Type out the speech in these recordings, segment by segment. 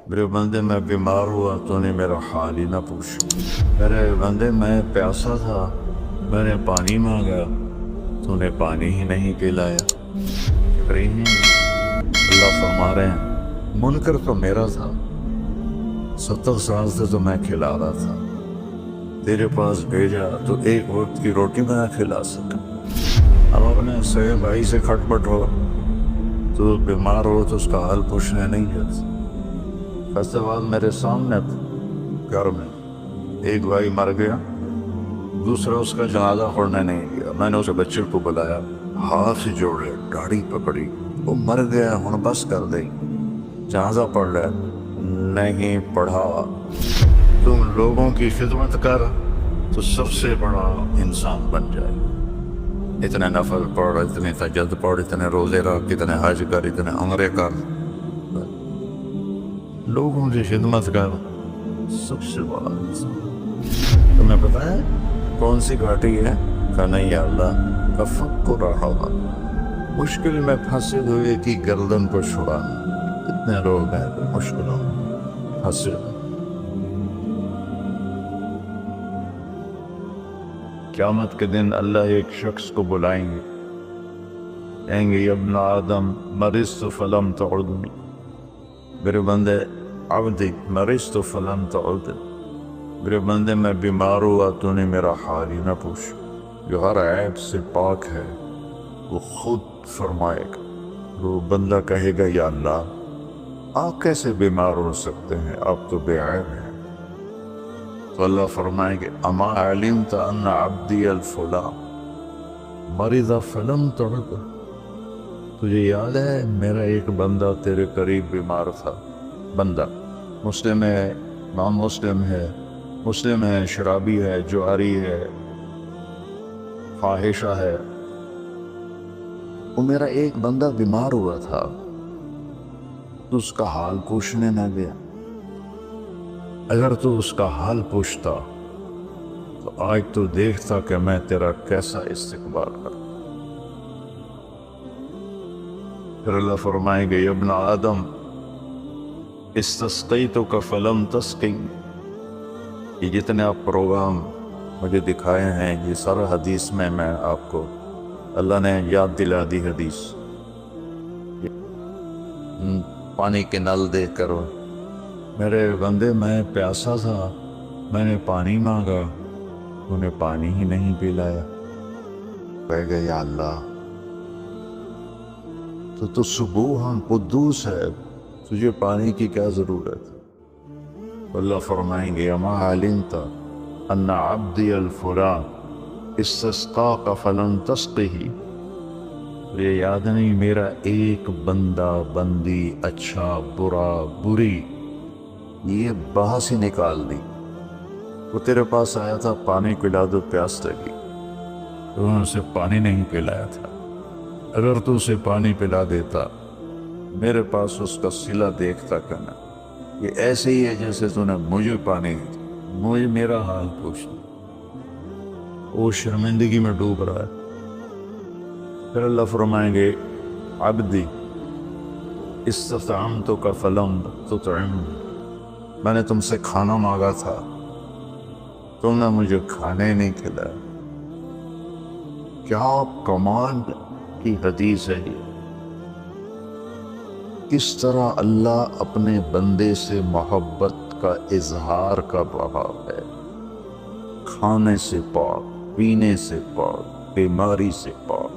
میرے بندے میں بیمار ہوا تو نے میرا حال ہی نہ پوچھا۔ میرے بندے میں پیاسا تھا، میں نے پانی مانگا تو نے پانی ہی نہیں پلایا۔ اللہ فرما رہے ہیں منکر تو میرا تھا، 70 سال سے تو میں کھلا رہا تھا، تیرے پاس بھیجا تو ایک وقت کی روٹی میں نہ کھلا سکا۔ اب اپنے سگے بھائی سے کھٹ پٹ ہو تو بیمار ہو تو اس کا حال پوچھنے نہیں جاتا۔ فیصلہ بعد میرے سامنے گھر میں ایک بھائی مر گیا، دوسرا اس کا جنازہ پڑھنے نہیں گیا۔ میں نے اسے بچے کو بلایا، ہاتھ جوڑے، داڑھی پکڑی، وہ مر گیا ہن بس کر دے، جنازہ پڑھ لے۔ نہیں پڑھا۔ تم لوگوں کی خدمت کر تو سب سے بڑا انسان بن جائے۔ اتنے نفل پڑھ، اتنے تہجد پڑھ، اتنے روزے رکھ، اتنے حج کر، اتنے عمرے کر، لوگوں کی خدمت کر، سب سے بڑا انسان۔ تمہیں پتا ہے کون سی گھاٹی ہے؟ کہ نہیں یا اللہ کا فکر رہا ہوگا، مشکل میں پھنسے ہوئے کی گردن کو چھڑانا۔ اتنے لوگ ہیں مشکلوں میں پھنسے ہوئے۔ قیامت کے دن اللہ ایک شخص کو بلائیں گے، کہیں گے یا ابن آدم مرضت فلم تعدنی، میرے بندے عبدی مرضت فلم تعدنی، میرے بندے میں بیمار ہوا تو نے میرا حال ہی نہ پوچھا۔ جو ہر عیب سے پاک ہے وہ خود فرمائے گا، وہ بندہ کہے گا یا اللہ آپ کیسے بیمار ہو سکتے ہیں، آپ تو بے عیب ہیں۔ تو اللہ فرمائیں گے اما علمت ان عبدی الفلاں مرض فلم تعد، تجھے یاد ہے میرا ایک بندہ تیرے قریب بیمار تھا؟ بندہ مسلم ہے، نان مسلم ہے، مسلم ہے، شرابی ہے، جواری ہے، فاحشہ ہے، وہ میرا ایک بندہ بیمار ہوا تھا تو اس کا حال پوچھنے نہ گیا۔ اگر تو اس کا حال پوچھتا تو آج تو دیکھتا کہ میں تیرا کیسا استقبال کرتا۔ پھر اللہ فرمائیں گے یا ابن آدم استسقیتک فلم تسقنی، یہ جتنے آپ پروگرام مجھے دکھائے ہیں یہ سارا حدیث میں آپ کو اللہ نے یاد دلا دی حدیث۔ پانی کے نل دیکھ کر میرے بندے میں پیاسا تھا، میں نے پانی مانگا تو نے پانی ہی نہیں پلایا۔ کہے گا یا اللہ تو سبوحاً قدوس ہے، تجھے پانی کی کیا ضرورت؟ اللہ فرمائیں گے اما علمت ان عبدی الفلاں استسقاک فلم تسقہ، یہ یاد نہیں میرا ایک بندہ بندی اچھا برا بری یہ بحث ہی نکال دی، وہ تیرے پاس آیا تھا پانی پلا دو پیاس لگی، تو نے اسے پانی نہیں پلایا تھا۔ اگر تو اسے پانی پلا دیتا میرے پاس اس کا صلہ دیکھتا کرنا، یہ ایسے ہی ہے جیسے تو نے مجھے پانی دی، مجھے میرا حال پوچھنا۔ وہ شرمندگی میں ڈوب رہا ہے۔ پھر اللہ فرمائیں گے عبدی استطعمتک فلم تطعمنی، میں نے تم سے کھانا مانگا تھا تم نے مجھے کھانے نہیں کھلایا۔ کیا کمال کی حدیث ہے یہ، کس طرح اللہ اپنے بندے سے محبت کا اظہار کر رہا ہے۔ کھانے سے پاک، پینے سے پاک، بیماری سے پاک،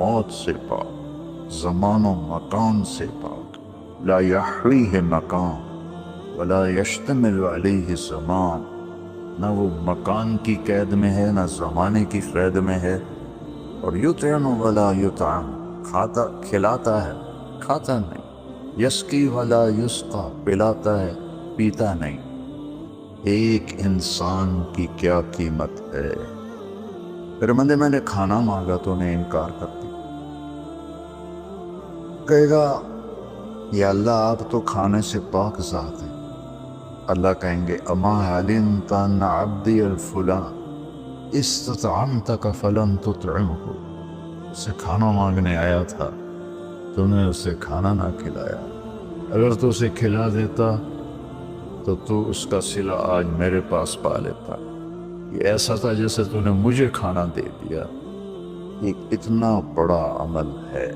موت سے پاک، زمان و مکان سے پاک، لا یحویہ مکان ولا یشتمل علیہ زمان، نہ وہ مکان کی قید میں ہے نہ زمانے کی قید میں ہے۔ اور یطعم ولا یطعم، کھاتا کھلاتا ہے کھاتا نہیں، یسقی ولا یسقا، پلاتا ہے پیتا نہیں۔ ایک انسان کی کیا قیمت ہے۔ پھر بندے میں نے کھانا مانگا تو نے انکار کر دیا، کہے گا یا اللہ آپ تو کھانے سے پاک ذات ہیں۔ اللہ کہیں گے اما علمت ان عبدی الفلاں استطعمتک فلم تطعمہ، اسے کھانا مانگنے آیا تھا تو نے اسے کھانا نہ کھلایا، اگر تو اسے کھلا دیتا تو تو اس کا صلہ آج میرے پاس پا لیتا۔ یہ ایسا تھا جیسے تو نے مجھے کھانا دے دیا۔ یہ اتنا بڑا عمل ہے،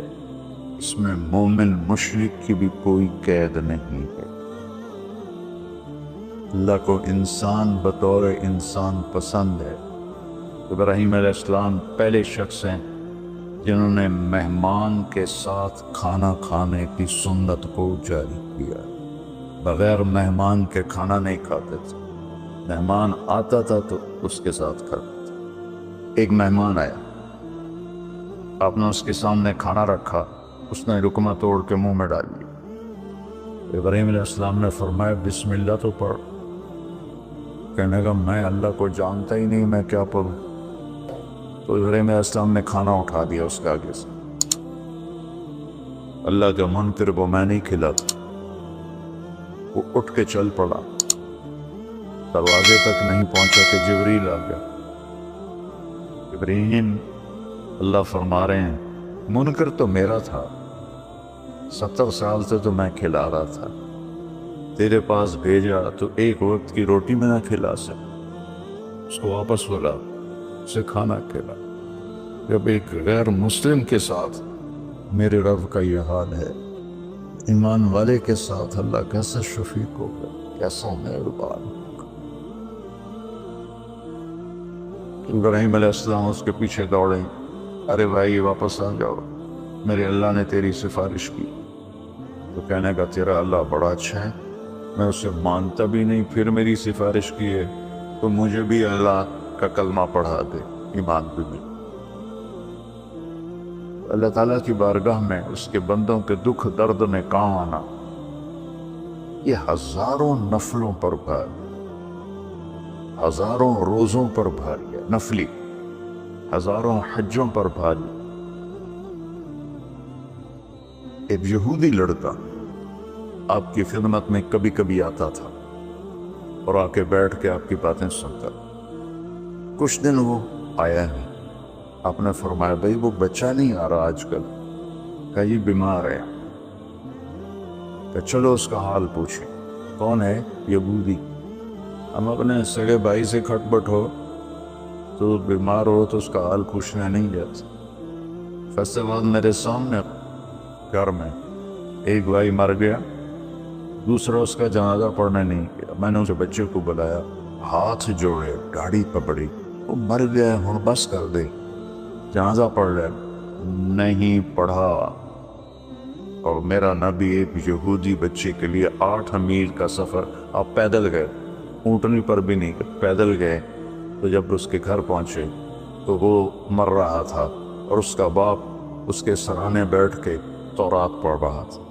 اس میں مومن مشرک کی بھی کوئی قید نہیں ہے۔ اللہ کو انسان بطور انسان پسند ہے۔ ابراہیم علیہ السلام پہلے شخص ہیں جنہوں نے مہمان کے ساتھ کھانا کھانے کی سنت کو جاری کیا۔ بغیر مہمان کے کھانا نہیں کھاتے تھے، مہمان آتا تھا تو اس کے ساتھ کھاتے تھے۔ ایک مہمان آیا، آپ نے اس کے سامنے کھانا رکھا، اس نے لقمہ توڑ کے منہ میں ڈال لیا۔ ابراہیم علیہ السلام نے فرمایا بسم اللہ تو پڑھ۔ کہنے لگا میں اللہ کو جانتا ہی نہیں، میں کیا پڑھوں؟ تو ابراہیم علیہ السلام نے کھانا اٹھا دیا اس کے آگے سے۔ اللہ کا منکر کو میں نہیں کھلاتا۔ وہ اٹھ کے چل پڑا، دروازے تک نہیں پہنچا کہ جبریل آ گیا۔ ابراہیم، اللہ فرما رہے ہیں منکر تو میرا تھا، 70 سال سے تو میں کھلا رہا تھا، تیرے پاس بھیجا تو ایک وقت کی روٹی میں نہ کھلا سکا، اس کو واپس بلا، اسے کھانا کھلا۔ جب ایک غیر مسلم کے ساتھ میرے رب کا یہ حال ہے، ایمان والے کے ساتھ اللہ کیسا شفیق ہوگا، کیسا مہربان ہوگا۔ ابراہیم علیہ السلام اس کے پیچھے دوڑے، ارے بھائی واپس آ جاؤ، میرے اللہ نے تیری سفارش کی۔ تو کہنے کا تیرا اللہ بڑا اچھا ہے، میں اسے مانتا بھی نہیں، پھر میری سفارش کی ہے تو مجھے بھی اللہ کا کلمہ پڑھا دے، ایمان بھی مل۔ اللہ تعالیٰ کی بارگاہ میں اس کے بندوں کے دکھ درد میں کام آنا، یہ ہزاروں نفلوں پر بھاری، ہزاروں روزوں پر بھاری ہے، نفلی ہزاروں حجوں پر بھاری۔ ایک یہودی لڑکا آپ کی خدمت میں کبھی کبھی آتا تھا اور آ کے بیٹھ کے آپ کی باتیں سنتا۔ کچھ دن وہ آیا نہیں، آپ نے فرمایا بھائی وہ بچہ نہیں آ رہا آج کل، کہ یہ بیمار ہے، کہ چلو اس کا حال پوچھیں۔ کون ہے؟ یہودی۔ ہم اپنے سگے بھائی سے کھٹ پٹ ہو تو بیمار ہو تو اس کا حال پوچھنے نہیں جاتا۔ فیصلے بعد میرے سامنے گھر میں ایک بھائی مر گیا، دوسرا اس کا جنازہ پڑھنے نہیں گیا۔ میں نے اسے بچے کو بلایا، ہاتھ جوڑے، گاڑی پکڑی، وہ مر گیا ہوں بس کر دے، جنازہ پڑھ لے۔ نہیں پڑھا۔ اور میرا نبی ایک یہودی بچے کے لیے 8 میل کا سفر، آپ پیدل گئے، اونٹنی پر بھی نہیں، پیدل گئے۔ تو جب اس کے گھر پہنچے تو وہ مر رہا تھا اور اس کا باپ اس کے سرانے بیٹھ کے تورات پڑھ رہا تھا۔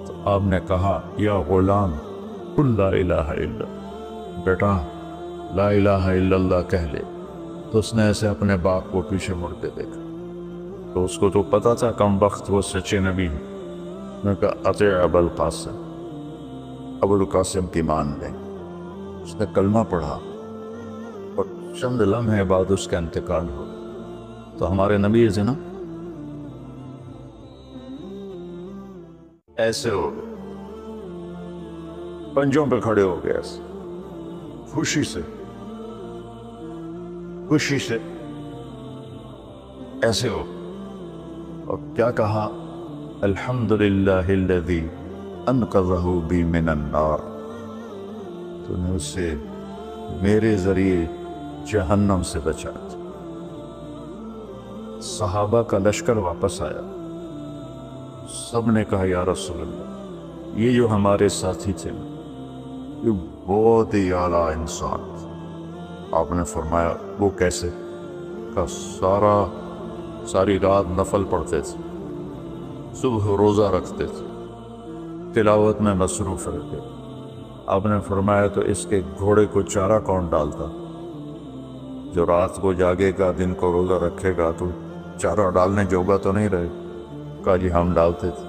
تو آپ نے کہا یا غلام قل لا الہ الا اللہ، بیٹا لا الہ الا اللہ کہہ لے۔ تو اس نے ایسے اپنے باپ کو پیچھے مڑ کے دیکھا، تو اس کو تو پتا تھا کم وقت وہ سچے نبی ہیں۔ نے کہا اطیع ابا القاسم، ابو القاسم کی مان لیں۔ اس نے کلمہ پڑھا اور چند لمحے بعد اس کا انتقال ہو۔ تو ہمارے نبی سے نا ایسے ہو گئے، پنجوں پہ کھڑے ہو گئے، ایسے خوشی سے ایسے ہو، اور کیا کہا؟ الحمدللہ الذی انقذہ بی من النار، تو نے اسے میرے ذریعے جہنم سے بچا۔ صحابہ کا لشکر واپس آیا، سب نے کہا یا رسول اللہ، یہ جو ہمارے ساتھی تھے یہ بہت ہی اعلیٰ انسان تھا۔ آپ نے فرمایا وہ کیسے؟ کہا ساری رات نفل پڑھتے تھے، صبح روزہ رکھتے تھے، تلاوت میں مصروف رہتے۔ آپ نے فرمایا تو اس کے گھوڑے کو چارہ کون ڈالتا؟ جو رات کو جاگے گا، دن کو روزہ رکھے گا تو چارہ ڈالنے جوگا تو نہیں رہے۔ کہا جی ہم ڈالتے تھے۔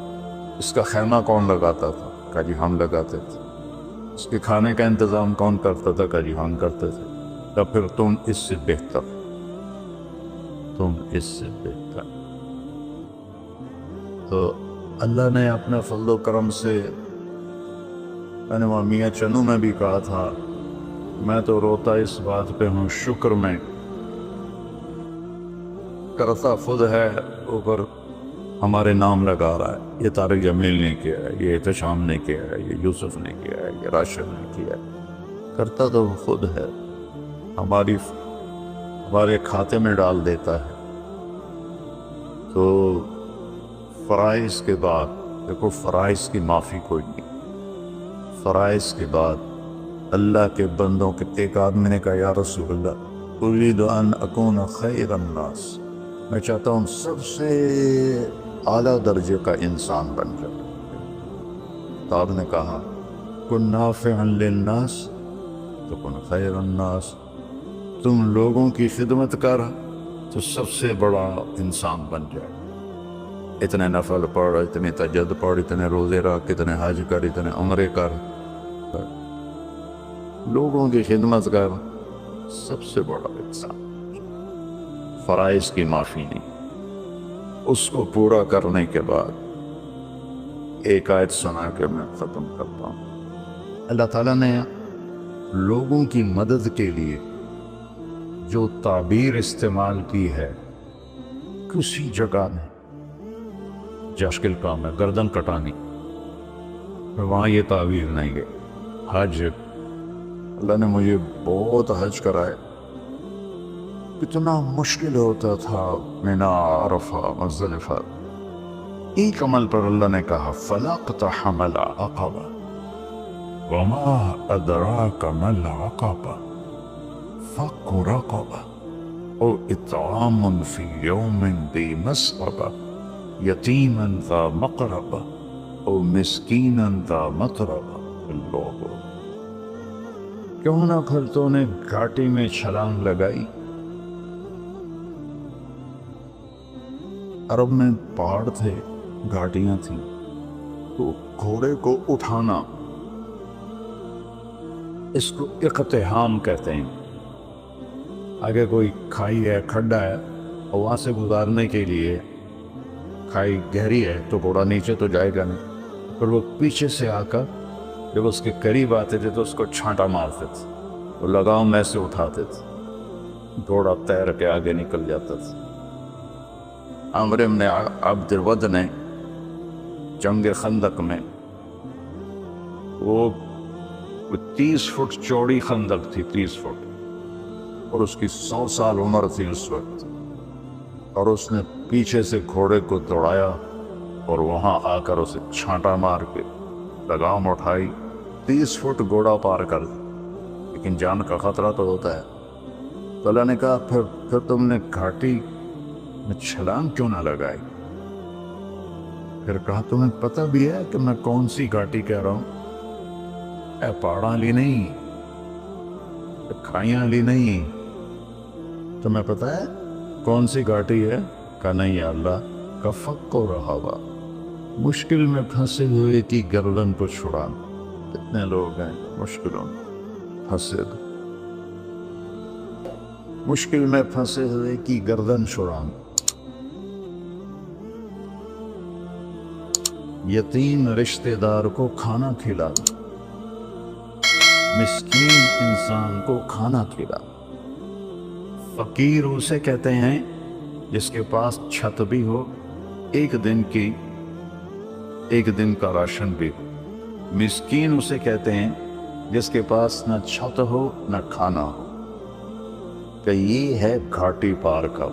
اس کا خیمہ کون لگاتا تھا؟ کہا جی ہم لگاتے تھے۔ اس کے کھانے کا انتظام کون کرتا تھا؟ کہا جی ہم کرتے تھے۔ تو پھر تم اس سے بہتر، تو اللہ نے اپنے فضل و کرم سے میں نے وہاں میاں چنو میں بھی کہا تھا، میں تو روتا اس بات پہ ہوں، شکر میں کرتا خود ہے، اوپر ہمارے نام لگا رہا ہے، یہ طارق جمیل نے کیا ہے، یہ احتشام نے کیا ہے، یہ یوسف نے کیا ہے، یہ راشد نے کیا ہے، کرتا تو وہ خود ہے، ہمارے کھاتے میں ڈال دیتا ہے۔ تو فرائض کے بعد دیکھو، فرائض کی معافی کوئی نہیں، فرائض کے بعد اللہ کے بندوں کے ایک آدمی نے کہا، یا رسول اللہ اريد ان اکون خیر الناس، میں چاہتا ہوں سب سے اعلیٰ درجے کا انسان بن جائے۔ تو آپ نے کہا، کن نافعا للناس تو کن خیر الناس، تم لوگوں کی خدمت کر تو سب سے بڑا انسان بن جائے، اتنے نفل پڑھ، اتنے تہجد پڑھ، اتنے روزے رکھ، اتنے حج کر، اتنے عمرے کر، لوگوں کی خدمت کر، سب سے بڑا انسان۔ فرائض کی معافی نہیں، اس کو پورا کرنے کے بعد ایک آیت سنا کے میں ختم کرتا ہوں۔ اللہ تعالیٰ نے لوگوں کی مدد کے لیے جو تعبیر استعمال کی ہے، کسی جگہ میں جشکل کام ہے گردن کٹانی، وہاں یہ تعبیر نہیں ہے۔ حج، اللہ نے مجھے بہت حج کرائے، اتنا مشکل ہوتا تھا، مینا، عرفہ، مزدلفہ، ایک عمل پر اللہ نے کہا، فَلَا اقْتَحَمَ الْعَقَبَةَ وَمَا أَدْرَاكَ مَا الْعَقَبَةُ فَكُّ رَقَبَةٍ أَوْ إِطْعَامٌ فِي يَوْمٍ ذِي مَسْغَبَةٍ يَتِيمًا ذَا مَقْرَبَةٍ أَوْ مِسْكِينًا ذَا مَتْرَبَةٍ۔ اللہ، کیوں نہ پھر تو نے گھاٹی میں چھلانگ لگائی؟ عرب میں پہاڑ تھے، گھاٹیاں تھیں، تو گھوڑے کو اٹھانا، اس کو اقتحام کہتے ہیں۔ آگے کوئی کھائی ہے، کھڈا ہے، اور وہاں سے گزارنے کے لیے، کھائی گہری ہے تو گھوڑا نیچے تو جائے گا نہیں، پھر وہ پیچھے سے آ کر جب اس کے قریب آتے تھے تو اس کو چھانٹا مارتے تھے، وہ لگاؤ میں سے اٹھاتے تھے، گھوڑا تیر کے آگے نکل جاتا تھا۔ عمرو بن عبد الود نے جنگ خندق میں، وہ 30 فٹ چوڑی خندق تھی، 30 فٹ، اور اس کی 100 سال عمر تھی اس وقت، اور اس نے پیچھے سے گھوڑے کو دوڑایا اور وہاں آ کر اسے چھانٹا مار کے لگام اٹھائی، 30 فٹ گھوڑا پار کر، لیکن جان کا خطرہ تو ہوتا ہے۔ تو اللہ نے کہا، پھر تم نے گھاٹی میں چھلانگ کیوں نہ لگائی؟ پھر کہا، تمہیں پتہ بھی ہے کہ میں کون سی گھاٹی کہہ رہا ہوں؟ اے پہاڑاں لی نہیں، کھائیاں لی نہیں، تمہیں پتہ ہے کون سی گھاٹی ہے؟ کہا نہیں یا اللہ، کا فک کو رہا ہوا، مشکل میں پھنسے ہوئے کی گردن کو چھڑانا۔ کتنے لوگ ہیں مشکلوں میں پھنسے، مشکل میں پھنسے ہوئے کی گردن چھڑانا۔ یتیم رشتہ دار کو کھانا کھلانا، مسکین انسان کو کھانا کھلانا۔ فقیر اسے کہتے ہیں جس کے پاس چھت بھی ہو، ایک دن کا راشن بھی ہو۔ مسکین اسے کہتے ہیں جس کے پاس نہ چھت ہو نہ کھانا ہو، کہ یہ ہے گھاٹی پار کا۔